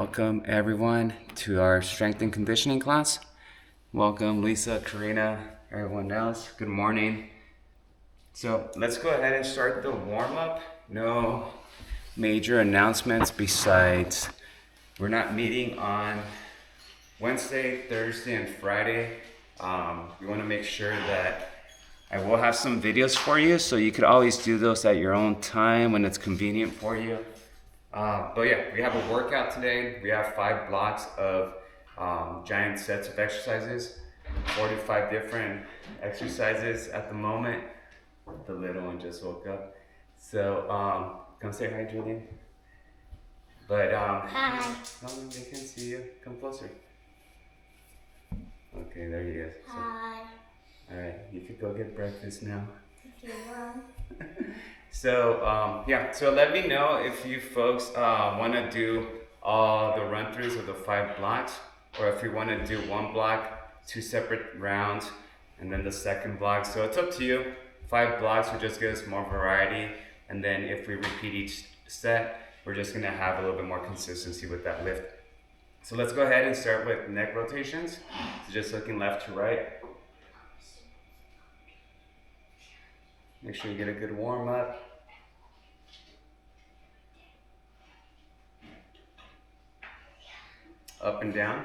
Welcome everyone to our strength and conditioning class. Welcome Lisa, Karina, everyone else. Good morning. So let's go ahead and start the warm-up. No major announcements besides we're not meeting on Wednesday, Thursday, and Friday. We want to make sure that I will have some videos for you, so you could always do those at your own time when it's convenient for you. But yeah, we have a workout today. We have 5 blocks of giant sets of exercises, 45 different exercises at the moment. The little one just woke up. So come say hi, Julian. But Hi. no, they can see you. Come closer. Okay, there you go. So, Hi. all right, you could go get breakfast now. Okay, Mom. So yeah, so let me know if you folks want to do all the run-throughs of the 5 blocks, or if you want to do one block, 2 separate rounds, and then the second block. So it's up to you. 5 blocks will just give us more variety, and then if we repeat each set, we're just gonna have a little bit more consistency with that lift. So let's go ahead and start with neck rotations. So just looking left to right. Make sure you get a good warm up. Up and down.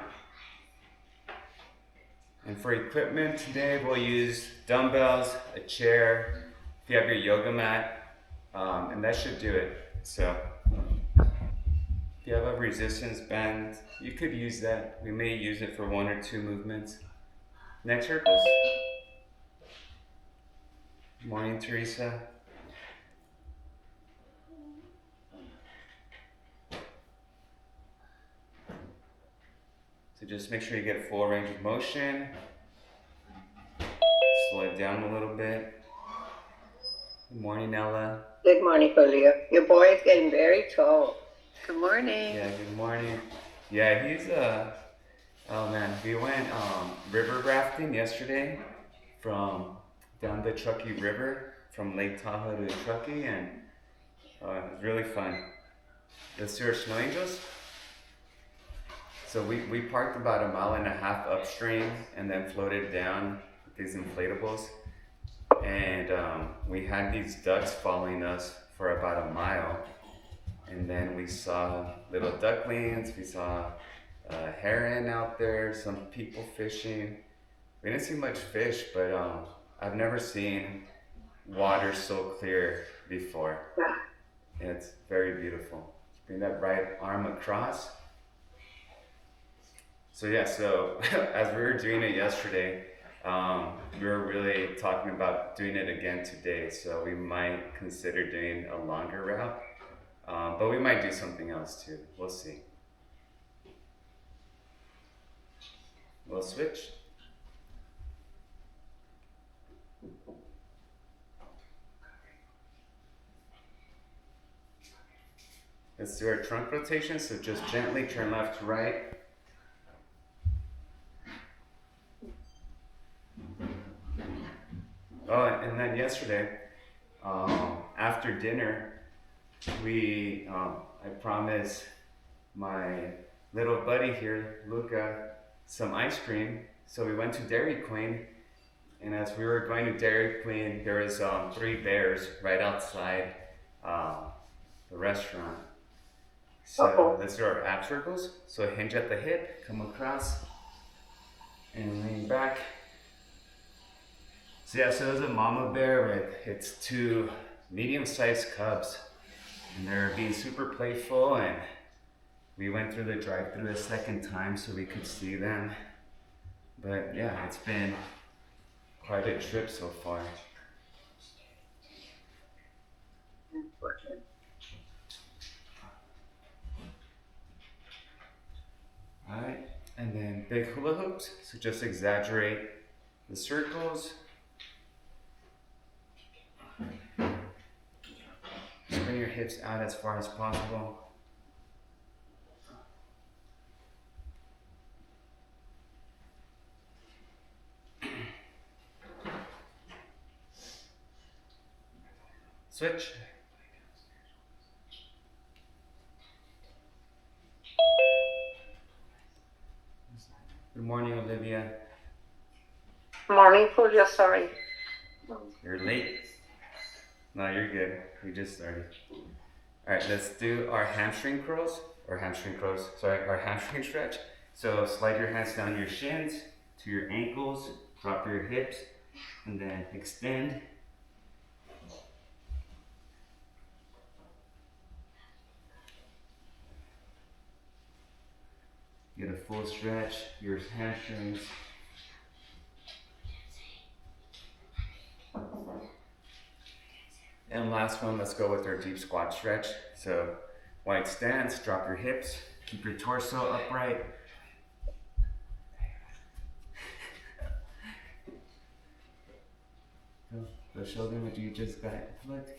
And for equipment today, we'll use dumbbells, a chair, if you have your yoga mat, and that should do it. So if you have a resistance band, you could use that. We may use it for 1 or 2 movements. Neck circles. Morning, Teresa. So just make sure you get full range of motion. Slow it down a little bit. Good morning, Ella. Good morning, Julio. Your boy is getting very tall. Good morning. Yeah, good morning. Yeah, he's oh man, we went river rafting yesterday from down the Truckee River from Lake Tahoe to Truckee, and it was really fun. The Sewer Snow Angels. So we parked about 1.5 miles upstream and then floated down with these inflatables. And we had these ducks following us for about 1 mile. And then we saw little ducklings, we saw a heron out there, some people fishing. We didn't see much fish, but I've never seen water so clear before. It's very beautiful. Bring that right arm across. So yeah, so as we were doing it yesterday, we were really talking about doing it again today. So we might consider doing a longer route, but we might do something else too. We'll see. We'll switch. Let's do our trunk rotation. So just gently turn left to right. Oh, and then yesterday, after dinner, I promised my little buddy here, Luca, some ice cream. So we went to Dairy Queen, and as we were going to Dairy Queen, there was 3 bears right outside the restaurant. So let's do our ab circles. So hinge at the hip, come across, and lean back. So yeah, so there's a mama bear with its 2 medium-sized cubs, and they're being super playful, and we went through the drive-thru a second time so we could see them. But yeah, it's been quite a trip so far. Alright, and then big hula hoops, so just exaggerate the circles. Just bring your hips out as far as possible. Switch. Good morning, Olivia. Morning, Julio, sorry. You're late. No, you're good. We just started. All right, let's do our hamstring curls, or hamstring curls, sorry, our hamstring stretch. So slide your hands down your shins to your ankles, drop your hips, and then extend. Get a full stretch, your hamstrings. And last one, let's go with our deep squat stretch. So wide stance, drop your hips, keep your torso upright. Go show them what you just got. Look.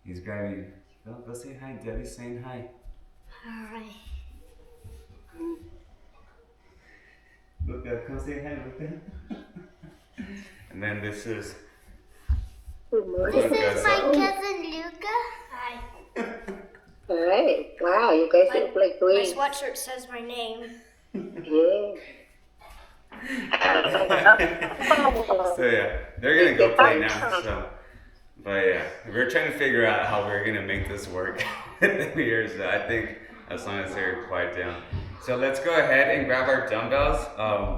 He's grabbing. Go say hi. Debbie's saying hi. Hi. Luca, come say hi, Luca. And then this is. Good morning. This is my cousin Luca. Hi. Hey, wow, you guys look like My twins. sweatshirt says my name. Yeah. So yeah, they're gonna go play now. So, but yeah, we're trying to figure out how we're gonna make this work here. So I think as long as they're quiet down. So let's go ahead and grab our dumbbells.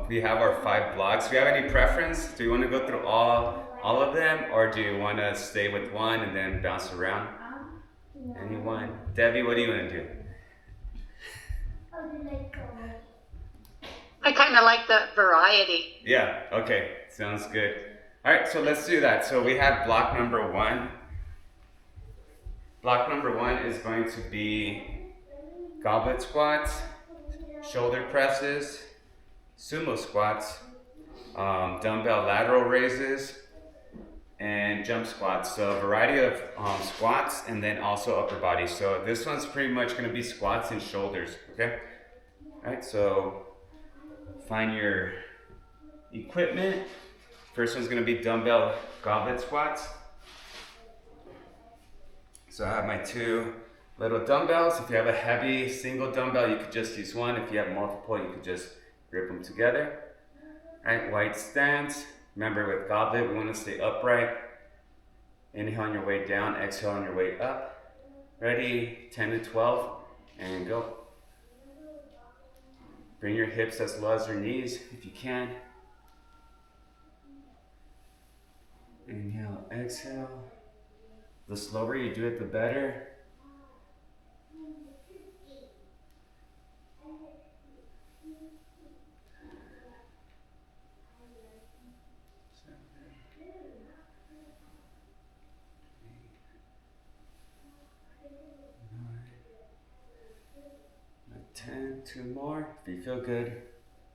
We have our 5 blocks. Do you have any preference? Do you want to go through all of them, or do you want to stay with one and then bounce around? Anyone? Debbie, what do you want to do? I kind of like the variety. Yeah, okay, sounds good. All right, so let's do that. So we have block number 1. Block number 1 is going to be goblet squats, shoulder presses, sumo squats, dumbbell lateral raises, and jump squats. So a variety of squats and then also upper body. So this one's pretty much going to be squats and shoulders, okay? All right, so find your equipment. First one's going to be dumbbell goblet squats. So I have my 2 little dumbbells. If you have a heavy single dumbbell, you could just use one. If you have multiple, you could just grip them together. All right, wide stance. Remember with goblet, we want to stay upright. Inhale on your way down, exhale on your way up. Ready, 10 to 12, and go. Bring your hips as low as your knees if you can. Inhale, exhale. The slower you do it, the better. Two more. If you feel good,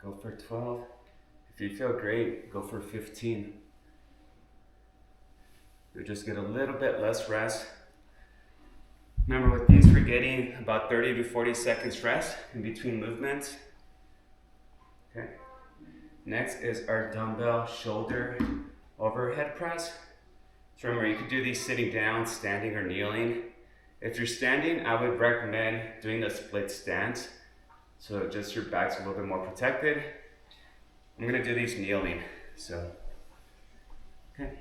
go for 12. If you feel great, go for 15. You'll just get a little bit less rest. Remember with these, we're getting about 30 to 40 seconds rest in between movements. Okay. Next is our dumbbell shoulder overhead press. So remember, you could do these sitting down, standing, or kneeling. If you're standing, I would recommend doing a split stance. So just your back's a little bit more protected. I'm gonna do these kneeling, so. Okay.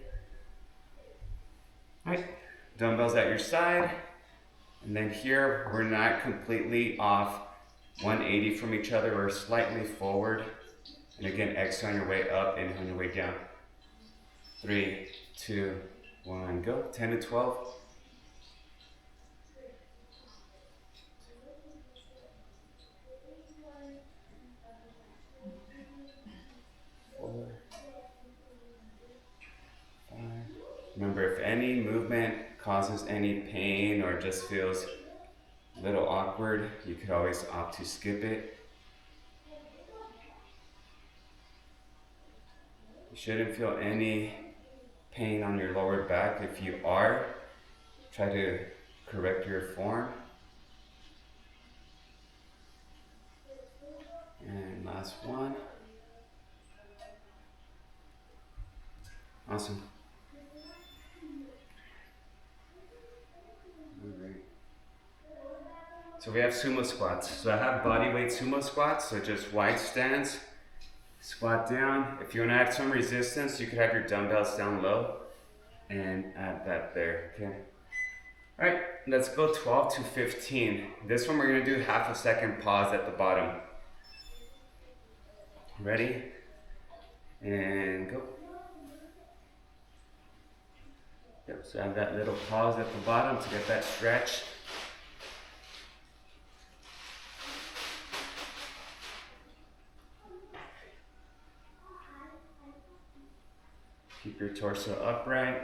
All right, dumbbells at your side. And then here, we're not completely off 180 from each other, we're slightly forward. And again, exhale on your way up, inhale on your way down. 3, 2, 1, go. 10 to 12. 4, 5. Remember, if any movement causes any pain or just feels a little awkward, you could always opt to skip it. You shouldn't feel any pain on your lower back. If you are, try to correct your form. And last one. Awesome. All right. So we have sumo squats. So I have body weight sumo squats, so just wide stance, squat down. If you want to add some resistance, you could have your dumbbells down low and add that there, okay? All right, let's go 12 to 15. This one we're gonna do half a second pause at the bottom. Ready? And go. Yep, so have that little pause at the bottom to get that stretch. Keep your torso upright.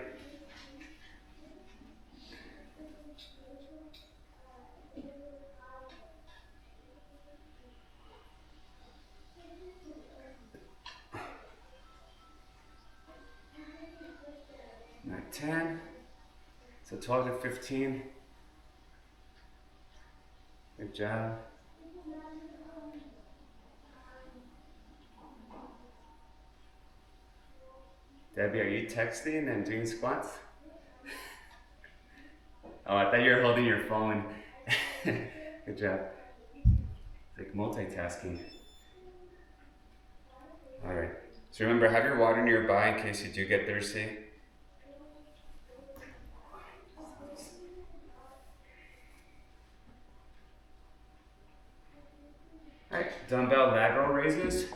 At 10. So 12 to 15. Good job. Debbie, are you texting and doing squats? Oh, I thought you were holding your phone. Good job. It's like multitasking. All right. So remember, have your water nearby in case you do get thirsty. All right, dumbbell lateral raises.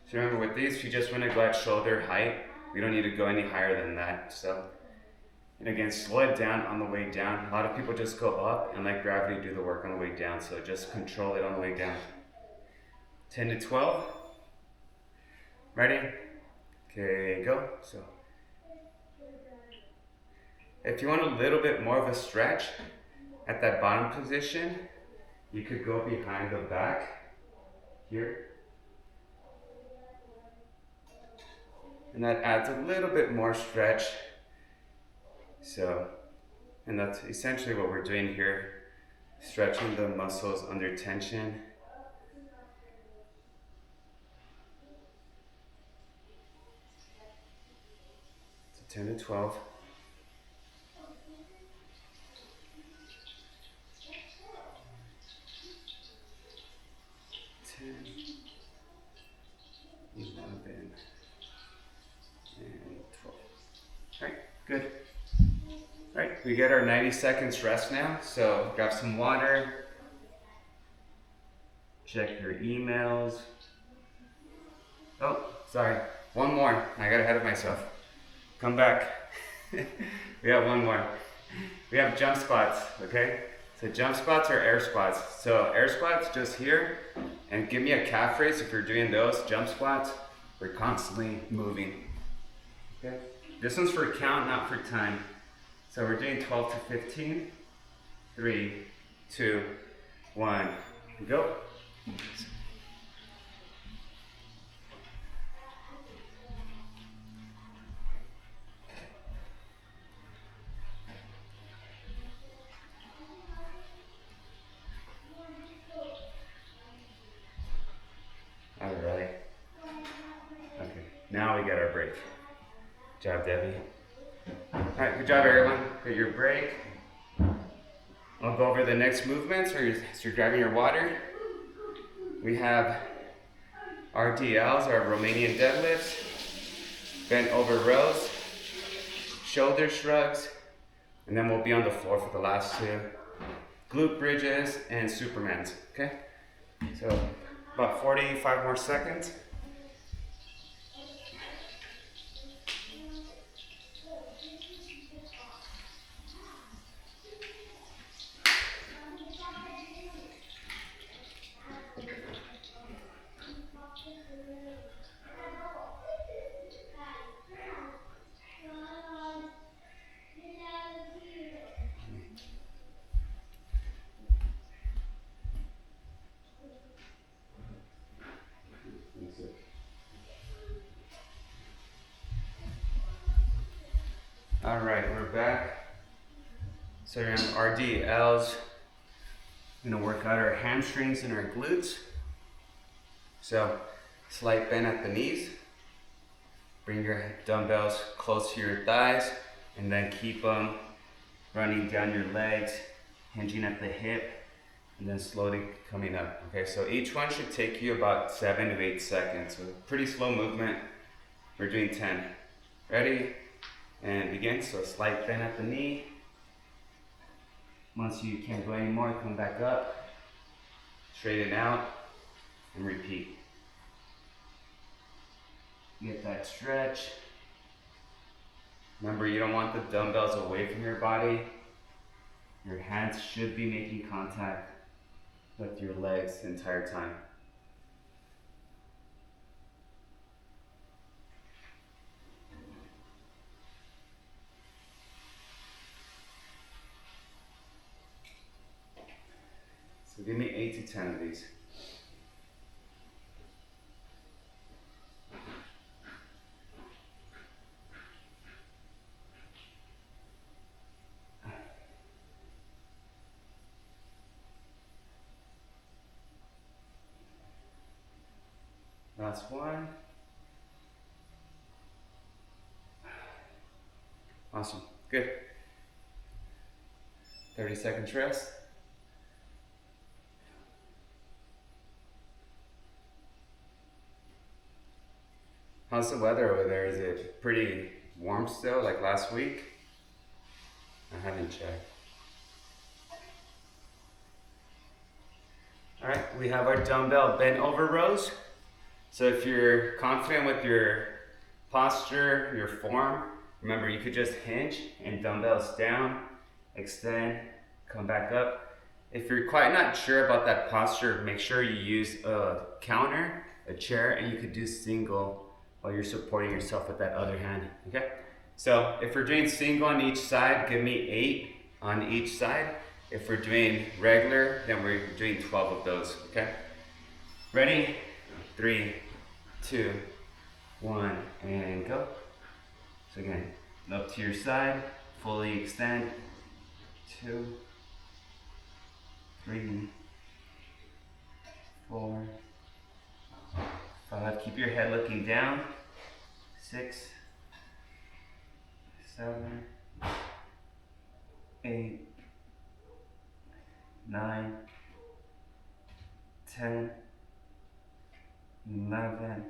So remember, with these, you just want to go at shoulder height. We don't need to go any higher than that. So, and again, slow it down on the way down. A lot of people just go up and let gravity do the work on the way down. So just control it on the way down. 10 to 12. Ready? Okay, go. So, if you want a little bit more of a stretch at that bottom position, you could go behind the back here. And that adds a little bit more stretch. So, and that's essentially what we're doing here, stretching the muscles under tension. So 10 to 12. Good. All right, we get our 90 seconds rest now. So grab some water, check your emails. Oh, sorry, one more. I got ahead of myself. Come back. We have one more. We have jump squats, okay? So jump squats are air squats. So air squats just here, and give me a calf raise if you're doing those. Jump squats, we're constantly moving, okay? This one's for count, not for time. So we're doing 12 to 15. 3, 2, 1, go. All right. Okay, now we get our break. Good job, Debbie. All right, good job, everyone. Get your break. I'll go over the next movements as you're grabbing your water. We have RDLs, our Romanian deadlifts, bent over rows, shoulder shrugs, and then we'll be on the floor for the last two. Glute bridges and Supermans, okay? So about 45 more seconds. All right, we're back. So we're on RDLs. We're gonna work out our hamstrings and our glutes. So slight bend at the knees. Bring your dumbbells close to your thighs and then keep them running down your legs, hinging at the hip. and then slowly coming up. Okay, so each one should take you about 7 to 8 seconds. So pretty slow movement. We're doing 10. Ready? And begin. So slight bend at the knee. Once you can't go anymore, come back up, straighten out, and repeat. Get that stretch. Remember, you don't want the dumbbells away from your body. Your hands should be making contact with your legs the entire time. So give me 8 to 10 of these. Last one. Awesome. Good. 30 seconds rest. How's the weather over there? Is it pretty warm still, like last week? I haven't checked. All right, we have our dumbbell bent over rows. So if you're confident with your posture, your form, remember you could just hinge and dumbbells down, extend, come back up. If you're quite not sure about that posture, make sure you use a counter, a chair, and you could do single while you're supporting yourself with that other hand, okay? So if we're doing single on each side, give me 8 on each side. If we're doing regular, then we're doing 12 of those, okay? Ready? 3, 2, 1, and go. So again, up to your side, fully extend. 2, 3, 4, 5. Keep your head looking down. 6, 7, 8, 9, 10, 11,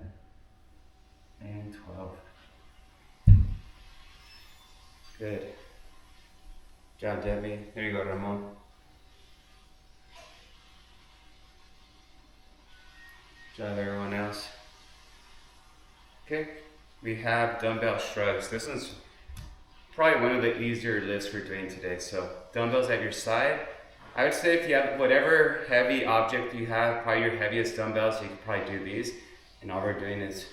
and 12. Good job, Debbie. There you go, Ramon. Good job, everyone else. Okay, we have dumbbell shrugs. This one's probably one of the easier lifts we're doing today. So dumbbells at your side. I would say if you have whatever heavy object you have, probably your heaviest dumbbells, you could probably do these. And all we're doing is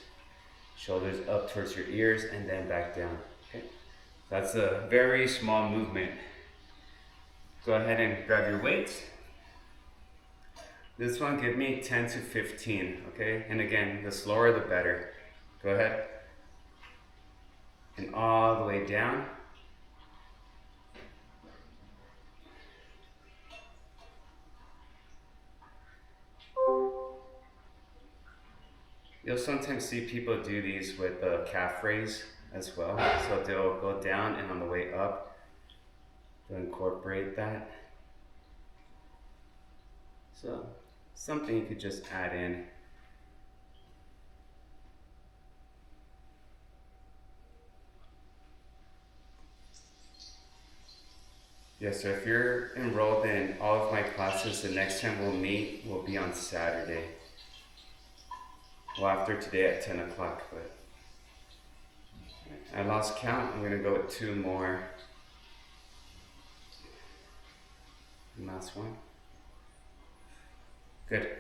shoulders up towards your ears and then back down. Okay, that's a very small movement. Go ahead and grab your weights. This one, give me 10 to 15, okay? And again, the slower the better. Go ahead. And all the way down. You'll sometimes see people do these with a calf raise as well. So they'll go down and on the way up, they'll incorporate that. So something you could just add in. Yes, so if you're enrolled in all of my classes, the next time we'll meet will be on Saturday. Well, after today at 10 o'clock, but I lost count. I'm gonna go with 2 more. And last one. Good.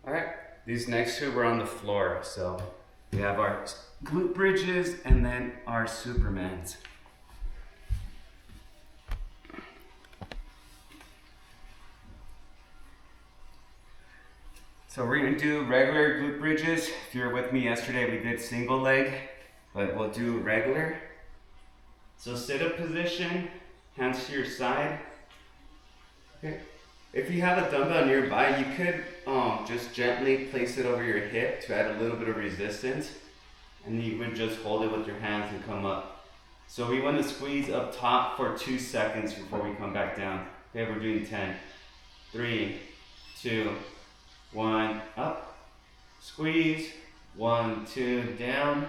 All right, these next 2 were on the floor. So we have our glute bridges and then our Supermans. So we're gonna do regular glute bridges. If you were with me yesterday, we did single leg, but we'll do regular. So sit up position, hands to your side. Okay. If you have a dumbbell nearby, you could just gently place it over your hip to add a little bit of resistance. and you would just hold it with your hands and come up. So we want to squeeze up top for 2 seconds before we come back down. Okay, we're doing 10. 3, 2, 1, up. Squeeze. 1, 2, down.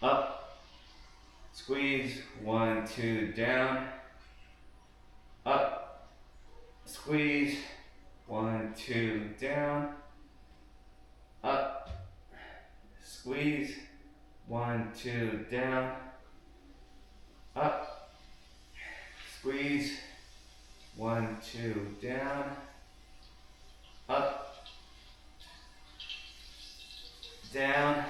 Up. Squeeze. 1, 2, down. Up. Squeeze. 1, 2, down. Up. Squeeze. 1, 2, down. Up. Squeeze. 1, 2, down. Up. Down.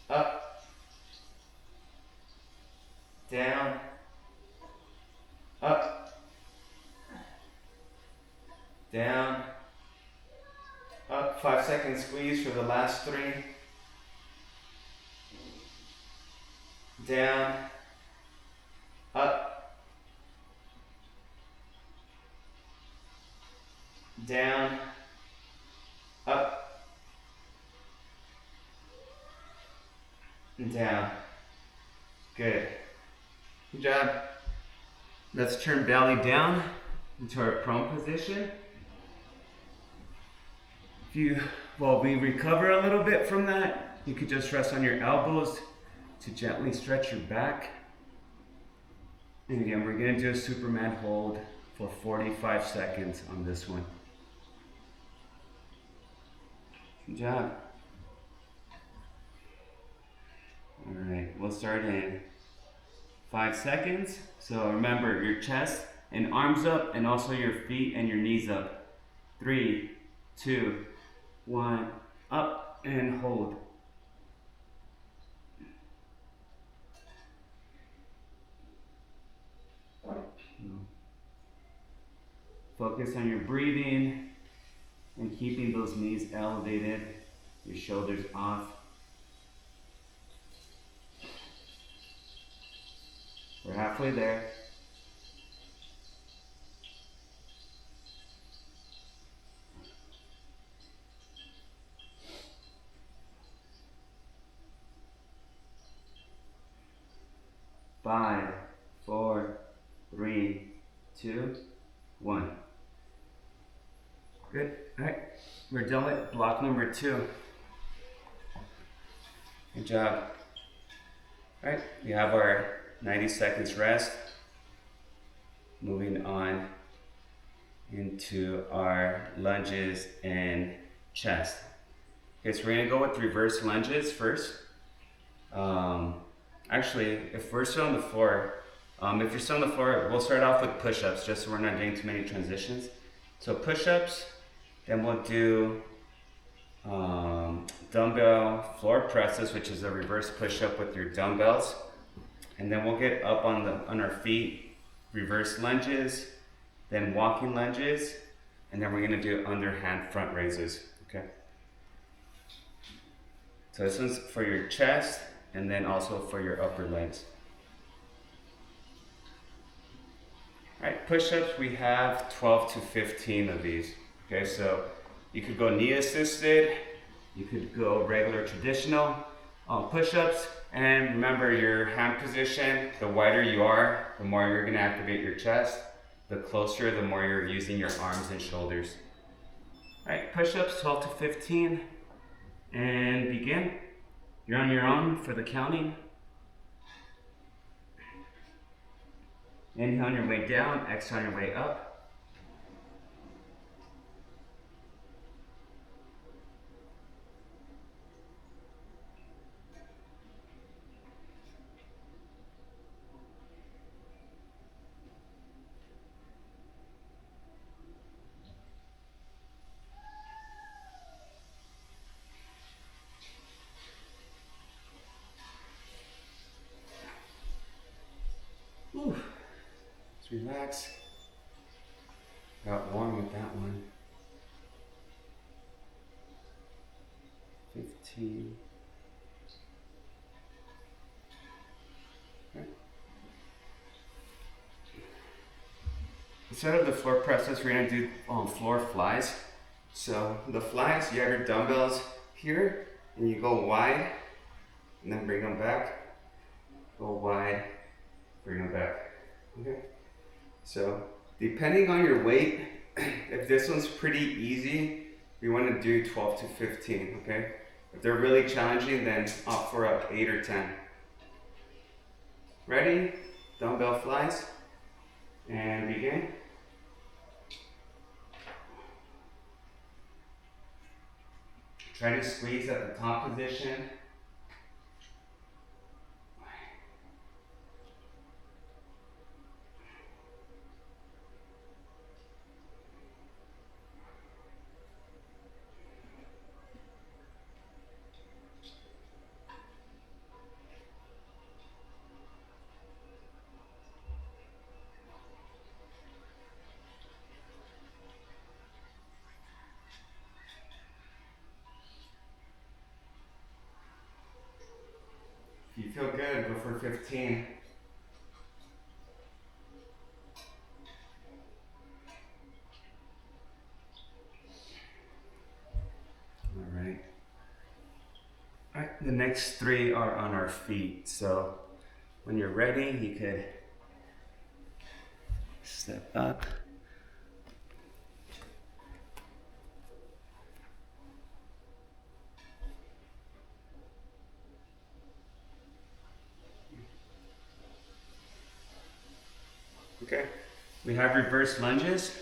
Up. Down. Up. Down. Up. 5 seconds squeeze for the last 3. Down. Up. Down. Up. And down. Good. Good job. Let's turn belly down into our prone position. While we recover a little bit from that, you could just rest on your elbows to gently stretch your back. And again, we're gonna do a Superman hold for 45 seconds on this one. Good job. All right, we'll start in 5 seconds. So remember your chest and arms up, and also your feet and your knees up. 3, 2, 1, up and hold. Focus on your breathing and keeping those knees elevated, your shoulders off. We're halfway there. Five, 4, 3, 2, 1. Good. All right. We're done with block number 2. Good job. All right. We have our 90 seconds rest. Moving on into our lunges and chest. Okay, so we're gonna go with reverse lunges first. Actually, if we're still on the floor, we'll start off with push-ups, just so we're not doing too many transitions. So push-ups, then we'll do dumbbell floor presses, which is a reverse push-up with your dumbbells. And then we'll get up on our feet, reverse lunges, then walking lunges, and then we're gonna do underhand front raises, okay? So this one's for your chest, and then also for your upper legs. All right, push-ups, we have 12 to 15 of these. Okay, so you could go knee assisted, you could go regular traditional push-ups, and remember your hand position, the wider you are, the more you're gonna activate your chest, the closer, the more you're using your arms and shoulders. All right, push-ups, 12 to 15, and begin. You're on your own for the counting. Inhale on your way down, exhale on your way up. Whew. Let's relax. Got warm with that one. 15. Okay. Instead of the floor presses, we're gonna do floor flies. So the flies, you have your dumbbells here, and you go wide, and then bring them back. Go wide, bring them back. Okay. So depending on your weight, if this one's pretty easy, we want to do 12 to 15. Okay. If they're really challenging, then opt for up 8 or 10. Ready? Dumbbell flies, and begin. Try to squeeze at the top position. If you feel good, go for 15. All right. All right, the next 3 are on our feet. So when you're ready, you could step up. Okay, we have reverse lunges.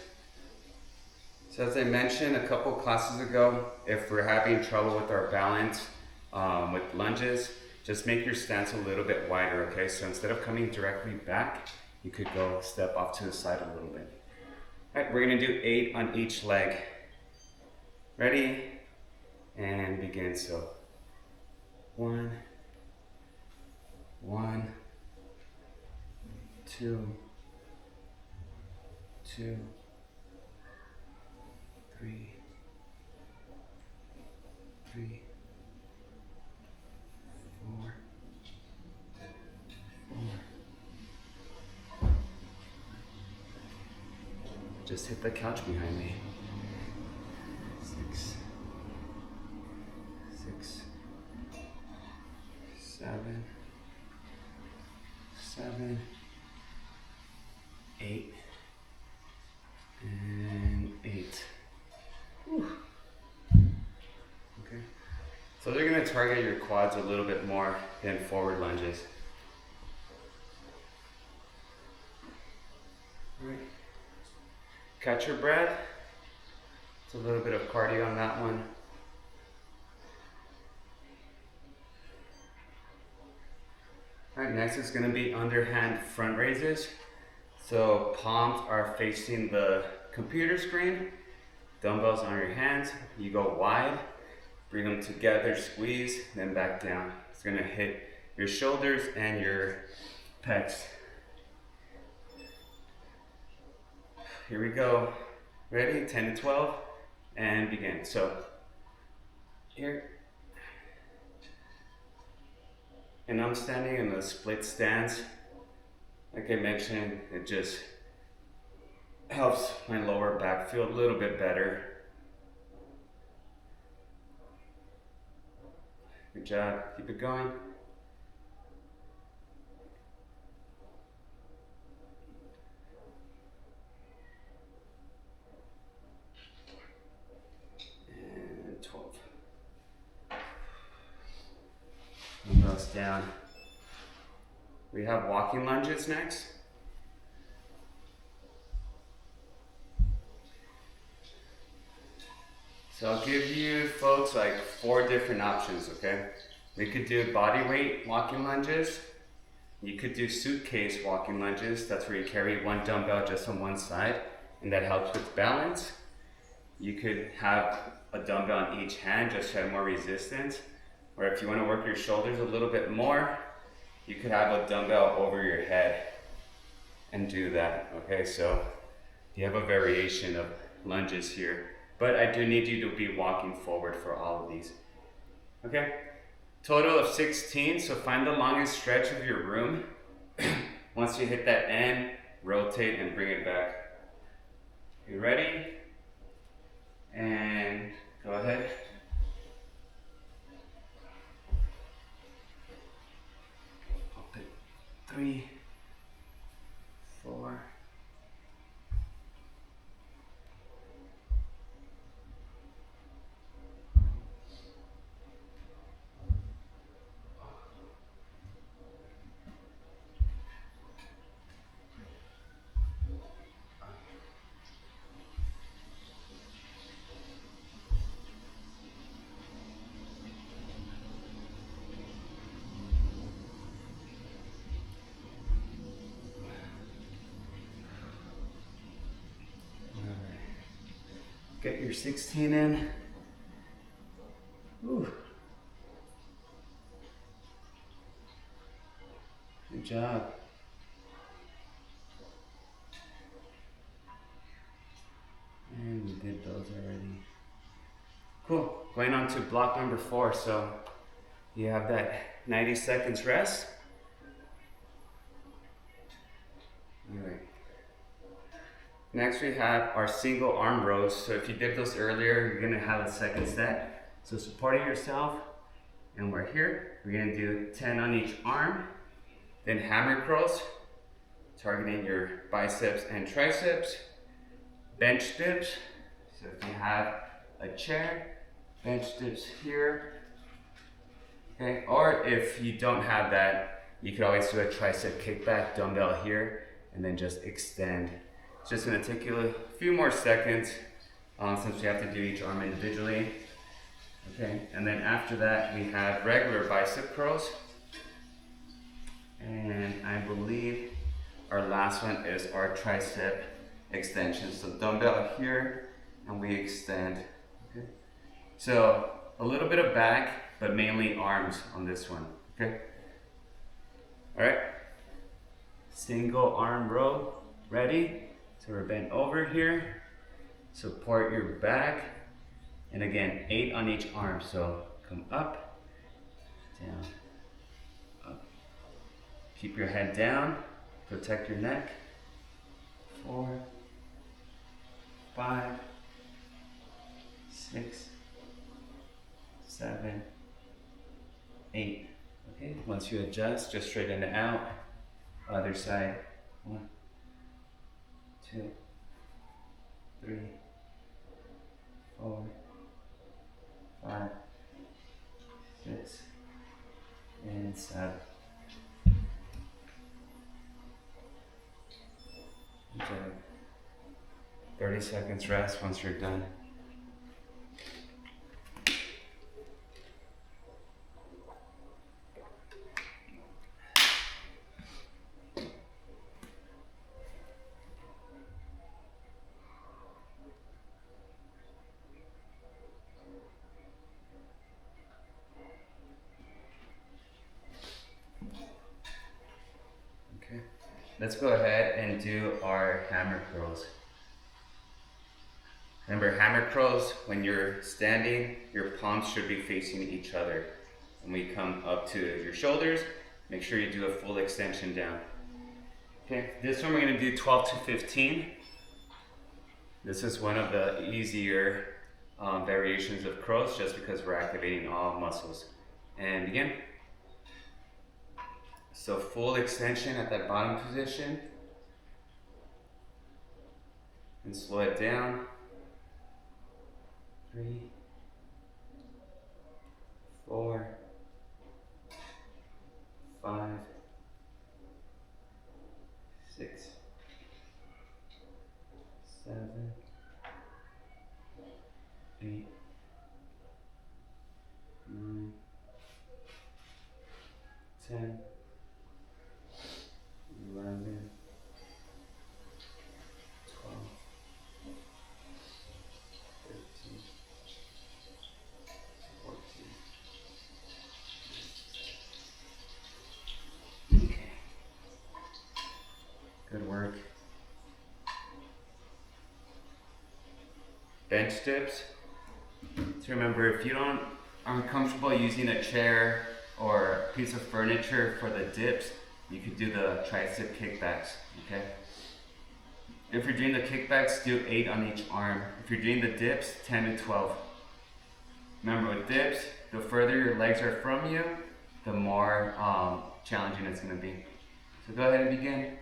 So as I mentioned a couple classes ago, if we're having trouble with our balance with lunges, just make your stance a little bit wider, okay? So instead of coming directly back, you could go step off to the side a little bit. All right, we're gonna do 8 on each leg. Ready? And begin. So 1, 2, 2, 3, 4, 4. Just hit the couch behind me. 6, 7, 8, and 8. Whew. Okay. So they're going to target your quads a little bit more than forward lunges. All right. Catch your breath. It's a little bit of cardio on that one. All right, next is going to be underhand front raises. So palms are facing the computer screen, dumbbells on your hands. You go wide, bring them together, squeeze, then back down. It's going to hit your shoulders and your pecs. Here we go. Ready? 10 to 12, and begin. So here. And I'm standing in a split stance. Like I mentioned, it just helps my lower back feel a little bit better. Good job, keep it going. And 12. Dumbbells down. We have walking lunges next. So I'll give you folks like 4 different options, okay? We could do body weight walking lunges. You could do suitcase walking lunges. That's where you carry one dumbbell just on one side, and that helps with balance. You could have a dumbbell on each hand just to have more resistance. Or if you want to work your shoulders a little bit more, you could have a dumbbell over your head and do that, okay? So you have a variation of lunges here, but I do need you to be walking forward for all of these, okay? Total of 16, so find the longest stretch of your room. Once you hit that end, rotate and bring it back. You ready? And go ahead. 3, 4. Get your 16 in. Whew. Good job. And we did those already. Cool. Going on to block number 4. So you have that 90 seconds rest. All right. Next we have our single arm rows. So if you did those earlier, you're gonna have a second set. So supporting yourself, and we're here. We're gonna do 10 on each arm. Then hammer curls, targeting your biceps and triceps. Bench dips. So if you have a chair, bench dips here. Okay, or if you don't have that, you could always do a tricep kickback, dumbbell here, and then just extend. It's just gonna take you a few more seconds since we have to do each arm individually. Okay, and then after that we have regular bicep curls. And I believe our last one is our tricep extension. So dumbbell here, and we extend. Okay, so a little bit of back, but mainly arms on this one. Okay, all right, single arm row, ready? So we're bent over here, support your back, and again, 8 on each arm. So come up, down, up. Keep your head down, protect your neck. 4, 5, 6, 7, 8. Okay, once you adjust, just straighten it out. Other side. 1, 2, 3, 4, 5, 6, and 7. Okay. 30 seconds rest once you're done. Let's go ahead and do our hammer curls. Remember, hammer curls, when you're standing, your palms should be facing each other. When we come up to your shoulders, make sure you do a full extension down. Okay, this one we're gonna do 12 to 15. This is one of the easier variations of curls just because we're activating all muscles. And begin. So full extension at that bottom position. And slow it down. 3, 4, 5, 6, 7, 8, 9, 10, 11, 12, 13, 14. Okay. Good work. Bench dips. So remember, if you aren't comfortable using a chair or a piece of furniture for the dips, you could do the tricep kickbacks, okay? If you're doing the kickbacks, do 8 on each arm. If you're doing the dips, 10 to 12. Remember, with dips, the further your legs are from you, the more challenging it's gonna be, So go ahead and begin.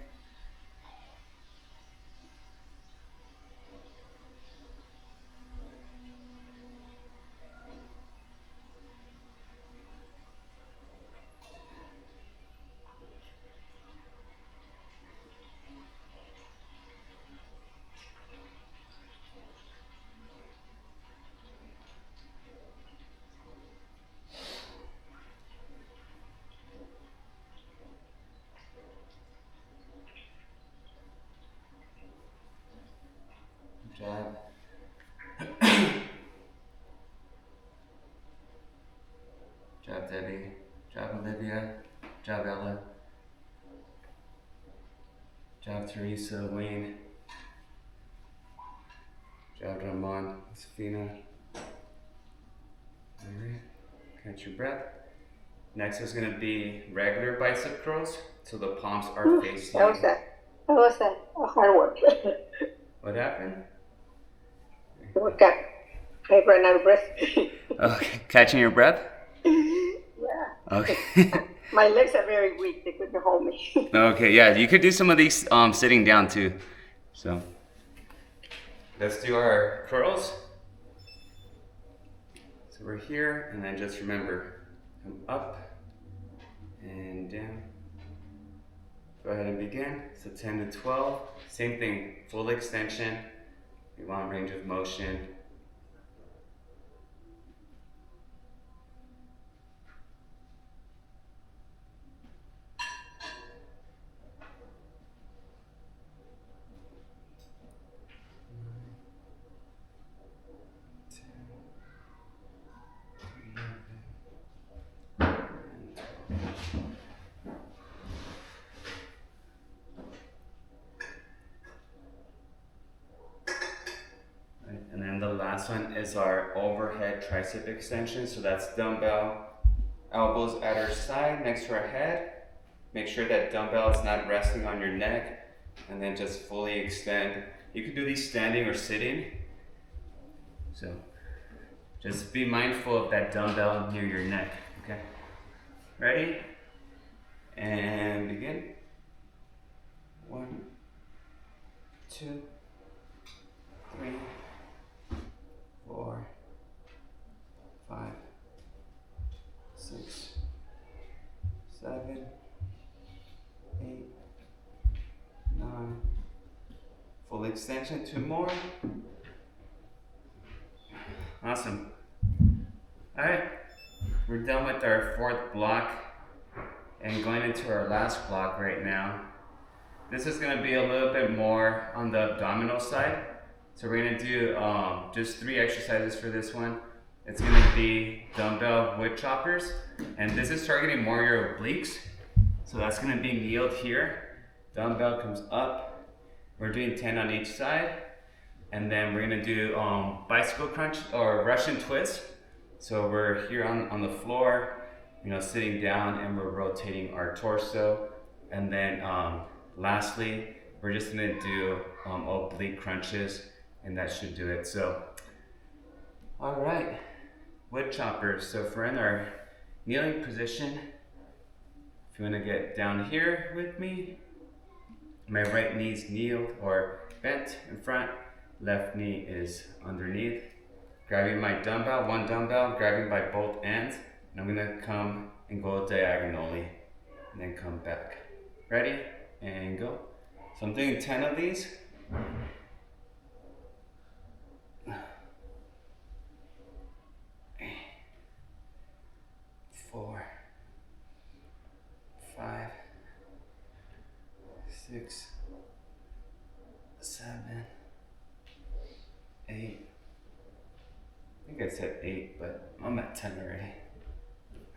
Good job. Good job, Debbie. Good job, Olivia. Good job, Ella. Good job, Teresa, Wayne. Good job, Ramon, Safina. Alright, catch your breath. Next is going to be regular bicep curls, so the palms are facing. That was a hard work. What happened? Workout. I ran out of breath. Okay, catching your breath? Yeah. Okay. My legs are very weak. They couldn't hold me. Okay, yeah, you could do some of these sitting down too. So let's do our curls. So we're here, and then just remember, come up and down. Go ahead and begin. So 10 to 12. Same thing, full extension. We want range of motion. And then the last one is our overhead tricep extension. So that's dumbbell, elbows at our side next to our head. Make sure that dumbbell is not resting on your neck, and then just fully extend. You could do these standing or sitting. So just be mindful of that dumbbell near your neck, okay? Ready? And begin. 1, 2, 3, 4, 5, 6, 7, 8, 9. Full extension, 2 more. Awesome. All right, we're done with our 4th block and going into our last block right now. This is going to be a little bit more on the abdominal side. So we're going to do just 3 exercises for this one. It's going to be dumbbell wood choppers, and this is targeting more your obliques. So that's going to be kneeled here. Dumbbell comes up. We're doing 10 on each side. And then we're gonna do bicycle crunch or Russian twist. So we're here on the floor, sitting down, and we're rotating our torso. And then lastly, we're just gonna do oblique crunches, and that should do it. So, all right, wood choppers. So if we're in our kneeling position, if you wanna get down here with me, my right knee's kneeled or bent in front. Left knee is underneath. Grabbing my dumbbell, one dumbbell, grabbing by both ends. And I'm gonna come and go diagonally and then come back. Ready? And go. So I'm doing 10 of these. 4, 5, 6, 7, 8. I think I said 8, but I'm at 10 already.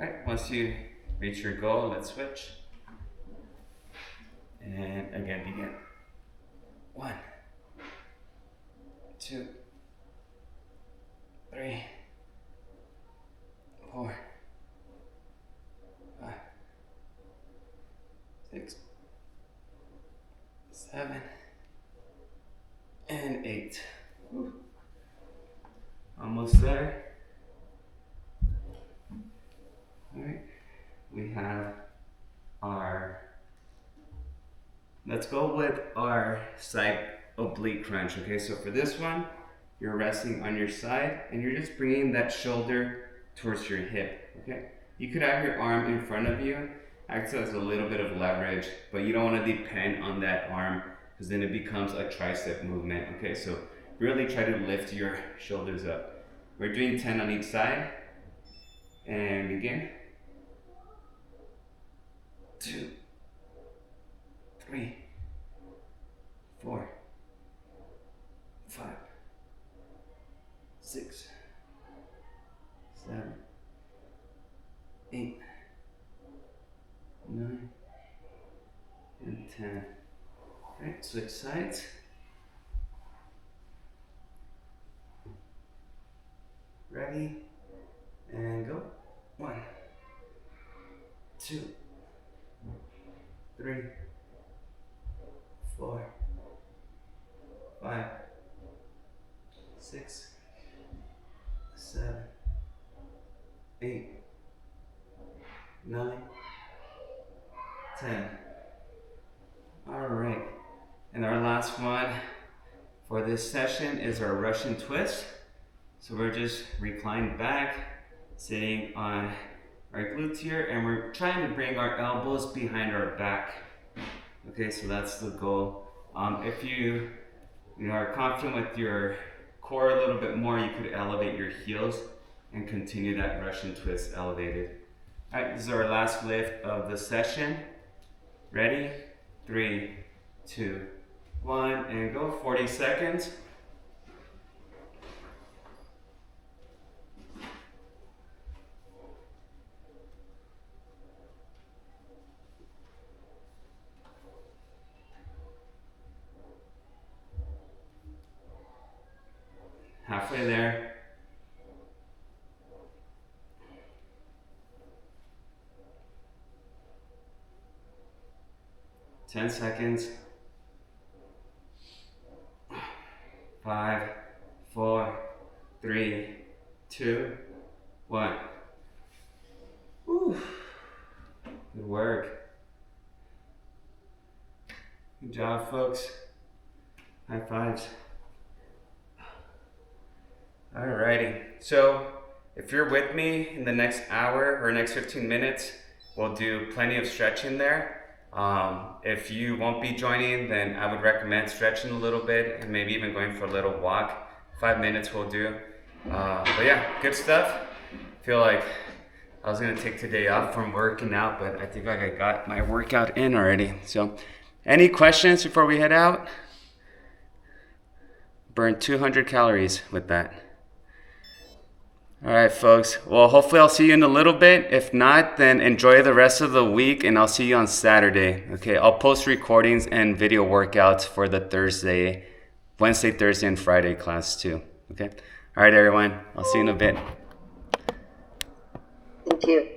Alright, once you reach your goal, let's switch. And again, begin. 1, 2, 3, 4, 5, 6, 7, and 8. Whew. Almost there. All right, we have our let's go with our side oblique crunch. Okay, so for this one, you're resting on your side and you're just bringing that shoulder towards your hip. Okay, you could have your arm in front of you, acts as a little bit of leverage, but you don't want to depend on that arm because then it becomes a tricep movement. Okay, so really try to lift your shoulders up. We're doing 10 on each side, and begin. 2, 3, 4, 5, 6, 7, 8, 9, and 10. Alright, switch sides. Ready, and go. 1, 2, 3, 4, 5, 6, 7, 8, 9, 10. All right, and our last one for this session is our Russian twist. So we're just reclined back, sitting on our glutes here, and we're trying to bring our elbows behind our back. Okay, so that's the goal. If you are confident with your core a little bit more, you could elevate your heels and continue that Russian twist elevated. All right, this is our last lift of the session. Ready? 3, 2, 1, and go. 40 seconds. Halfway there. Ten seconds. 5, 4, 3, 2, 1. Whew. Good work. Good job, folks. High fives. Alrighty, so if you're with me in the next hour or next 15 minutes, we'll do plenty of stretching there. If you won't be joining, then I would recommend stretching a little bit and maybe even going for a little walk. 5 minutes will do. But yeah, good stuff. Feel like I was gonna take today off from working out, but I think I got my workout in already. So any questions before we head out? Burn 200 calories with that. All right, folks. Well, hopefully I'll see you in a little bit. If not, then enjoy the rest of the week, and I'll see you on Saturday. Okay, I'll post recordings and video workouts for the Wednesday, Thursday, and Friday class too. Okay. All right, everyone. I'll see you in a bit. Thank you.